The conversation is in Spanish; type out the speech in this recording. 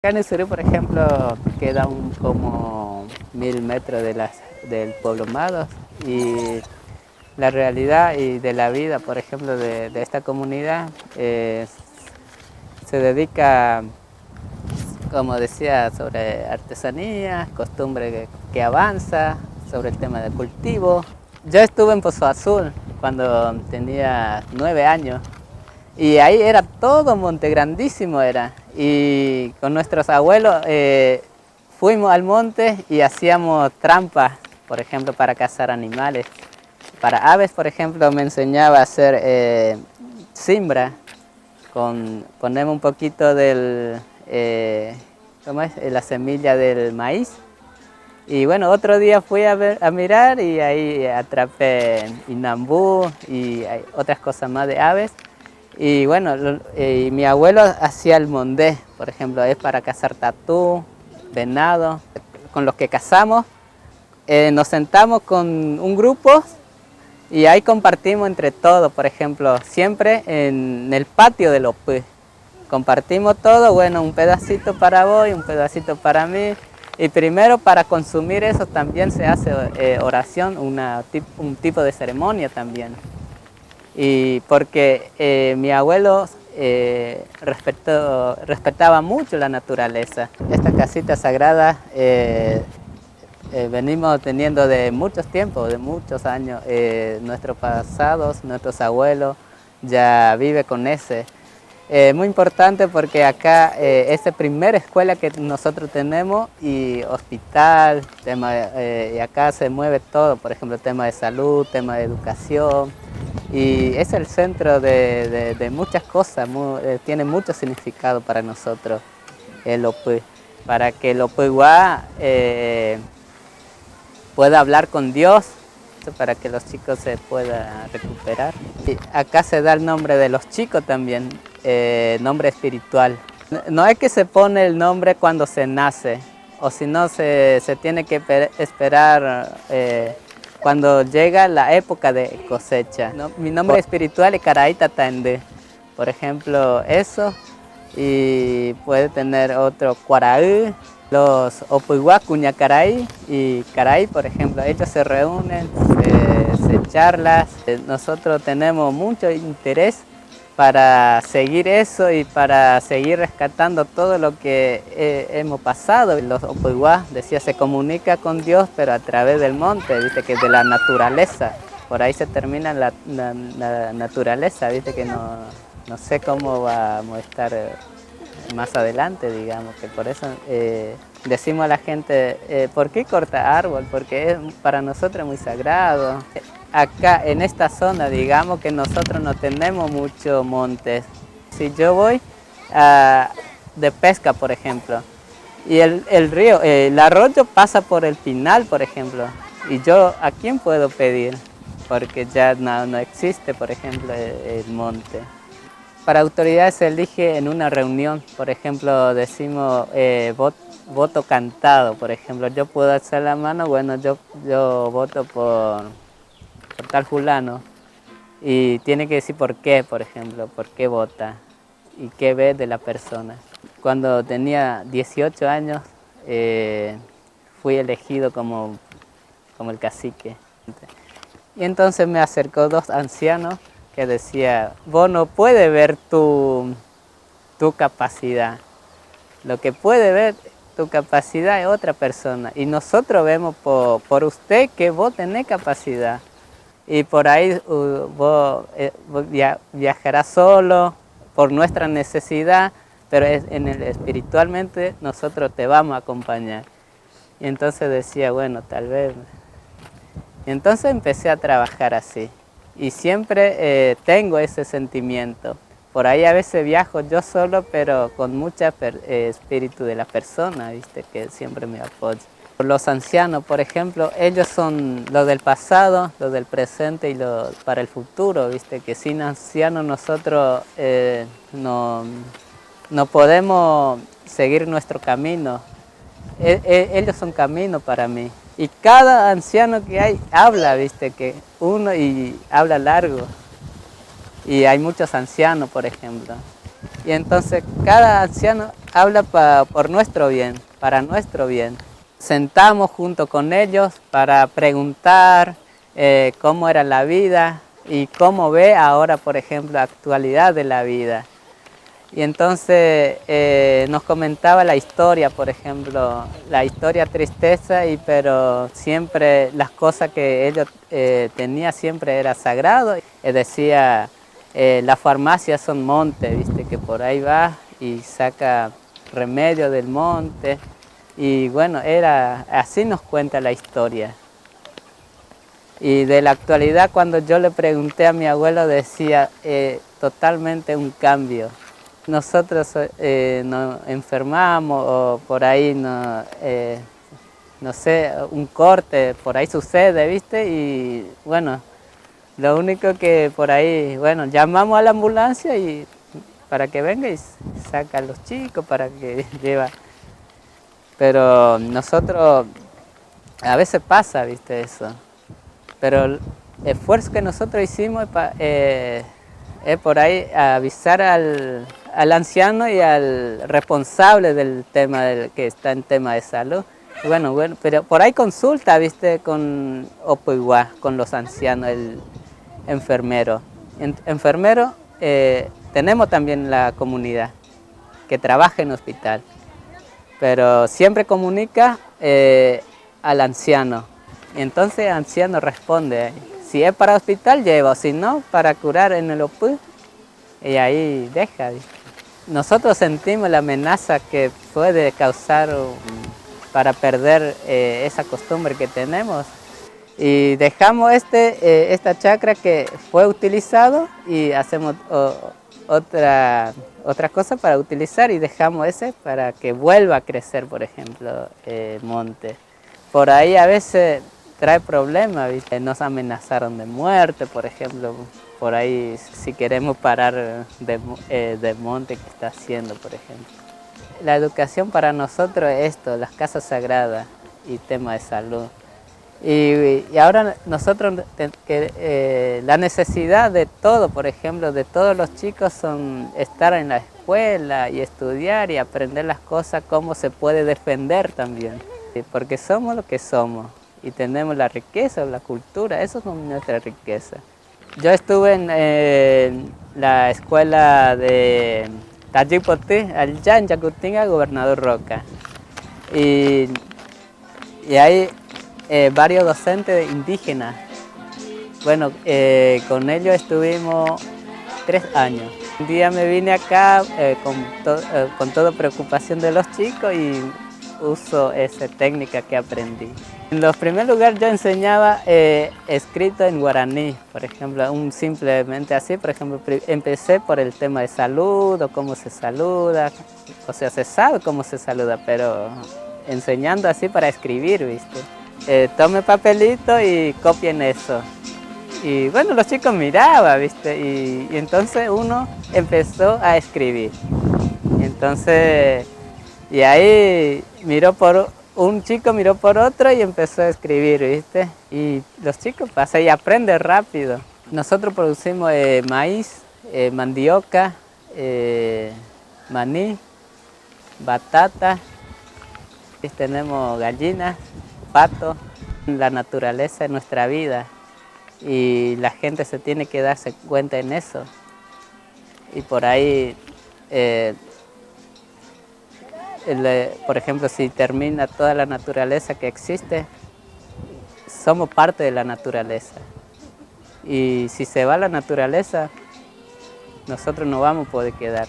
Acá en Usurú, por ejemplo, queda como 1000 metros del pueblo Mados, y la realidad y de la vida, por ejemplo, de esta comunidad se dedica, como decía, sobre artesanía, costumbre que avanza, sobre el tema del cultivo. Yo estuve en Pozo Azul cuando tenía 9 años. Y ahí era todo monte, grandísimo era. Y con nuestros abuelos fuimos al monte y hacíamos trampas, por ejemplo, para cazar animales. Para aves, por ejemplo, me enseñaba a hacer siembra. Ponemos un poquito ¿cómo es? La semilla del maíz. Y bueno, otro día fui a mirar y ahí atrapé inambú y otras cosas más de aves. Y bueno, mi abuelo hacía el mondé, por ejemplo, es para cazar tatú, venado. Con los que cazamos, nos sentamos con un grupo y ahí compartimos entre todos, por ejemplo, siempre en el patio de los pues. Compartimos todo, bueno, un pedacito para vos y un pedacito para mí. Y primero para consumir eso también se hace oración, un tipo de ceremonia también. Y porque mi abuelo respetaba mucho la naturaleza. Esta casita sagrada venimos teniendo de muchos tiempos, de muchos años. Nuestros pasados, nuestros abuelos ya viven con ese. Muy importante porque acá es la primera escuela que nosotros tenemos y hospital, y acá se mueve todo, por ejemplo, tema de salud, tema de educación, y es el centro de muchas cosas, tiene mucho significado para nosotros el OPE, para que el OPEWA pueda hablar con Dios, para que los chicos se puedan recuperar. Y acá se da el nombre de los chicos también, nombre espiritual. No es que se pone el nombre cuando se nace, o si no se tiene que esperar cuando llega la época de cosecha. ¿No? Mi nombre espiritual es Caraita Tande, por ejemplo, eso, y puede tener otro Cuaraí. Los Opuiguá, Cuñacaray y Caray, por ejemplo, ellos se reúnen, se charlan. Nosotros tenemos mucho interés para seguir eso y para seguir rescatando todo lo que hemos pasado. Los Opuiguá, decía, se comunica con Dios, pero a través del monte, viste, que de la naturaleza. Por ahí se termina la naturaleza, viste, que no sé cómo vamos a estar más adelante, digamos, que por eso decimos a la gente, ¿por qué corta árbol? Porque para nosotros es muy sagrado. Acá en esta zona, digamos que nosotros no tenemos muchos montes. Si yo voy de pesca, por ejemplo, y el río, el arroyo pasa por el Pinal, por ejemplo, y yo, ¿a quién puedo pedir? Porque ya no existe, por ejemplo, el monte. Para autoridades se elige en una reunión, por ejemplo, decimos voto cantado, por ejemplo, yo puedo alzar la mano, bueno, yo voto por tal fulano, y tiene que decir por qué, por ejemplo, por qué vota y qué ve de la persona. Cuando tenía 18 años fui elegido como el cacique. Y entonces me acercó dos ancianos que decía, vos no puedes ver tu capacidad, lo que puede ver tu capacidad es otra persona, y nosotros vemos por usted que vos tenés capacidad, y por ahí vos viajarás solo por nuestra necesidad, pero espiritualmente nosotros te vamos a acompañar. Y entonces decía, bueno, tal vez. Y entonces empecé a trabajar así. Y siempre tengo ese sentimiento. Por ahí a veces viajo yo solo, pero con mucho espíritu de la persona, ¿viste? Que siempre me apoya. Los ancianos, por ejemplo, ellos son lo del pasado, lo del presente y lo para el futuro, ¿viste? Que sin ancianos nosotros no podemos seguir nuestro camino. Ellos son camino para mí. Y cada anciano que hay habla, viste, que uno y habla largo. Y hay muchos ancianos, por ejemplo. Y entonces cada anciano habla por nuestro bien, para nuestro bien. Sentamos junto con ellos para preguntar cómo era la vida y cómo ve ahora, por ejemplo, la actualidad de la vida. Y entonces nos comentaba la historia, por ejemplo, la historia tristeza, pero siempre las cosas que ellos tenían siempre era sagrado. Decía, las farmacias son montes, ¿viste? Que por ahí va y saca remedio del monte. Y bueno, así nos cuenta la historia. Y de la actualidad, cuando yo le pregunté a mi abuelo, decía totalmente un cambio. Nosotros nos enfermamos o por ahí no sé, un corte, por ahí sucede, ¿viste? Y bueno, lo único que por ahí, bueno, llamamos a la ambulancia y para que venga y saca a los chicos para que lleva. Pero nosotros, a veces pasa, ¿viste? Eso. Pero el esfuerzo que nosotros hicimos es por ahí avisar al anciano y al responsable del tema que está en tema de salud. Bueno, pero por ahí consulta, ¿viste? Con Opoiguá, con los ancianos, el enfermero. Enfermero, tenemos también la comunidad que trabaja en hospital, pero siempre comunica al anciano. Entonces el anciano responde, si es para hospital lleva, si no, para curar en el OPU, y ahí deja. Nosotros sentimos la amenaza que puede causar para perder esa costumbre que tenemos, y dejamos esta chacra que fue utilizado y hacemos otra cosa para utilizar y dejamos ese para que vuelva a crecer, por ejemplo, monte. Por ahí a veces trae problemas, ¿viste? Nos amenazaron de muerte, por ejemplo, por ahí si queremos parar de monte que está haciendo, por ejemplo. La educación para nosotros es esto, las casas sagradas y tema de salud. Y ahora nosotros, la necesidad de todo, por ejemplo, de todos los chicos son estar en la escuela y estudiar y aprender las cosas, cómo se puede defender también. Porque somos lo que somos y tenemos la riqueza, la cultura, eso es nuestra riqueza. Yo estuve en la escuela de Tayipotí, allá en Yacutinga, Gobernador Roca. Y hay varios docentes indígenas. Bueno, con ellos estuvimos 3 años. Un día me vine acá con toda preocupación de los chicos y uso esa técnica que aprendí. En los primeros lugares yo enseñaba escrito en guaraní, por ejemplo, simplemente así, por ejemplo, empecé por el tema de salud o cómo se saluda, o sea, se sabe cómo se saluda, pero enseñando así para escribir, ¿viste? Tome papelito y copien eso. Y bueno, los chicos miraban, ¿viste? Y entonces uno empezó a escribir. Entonces, y ahí un chico miró por otro y empezó a escribir, ¿viste? Y los chicos pasan y aprenden rápido. Nosotros producimos maíz, mandioca, maní, batata, y tenemos gallinas, pato. La naturaleza es nuestra vida y la gente se tiene que darse cuenta en eso. Y por ahí, por ejemplo, si termina toda la naturaleza que existe, somos parte de la naturaleza. Y si se va la naturaleza, nosotros no vamos a poder quedar.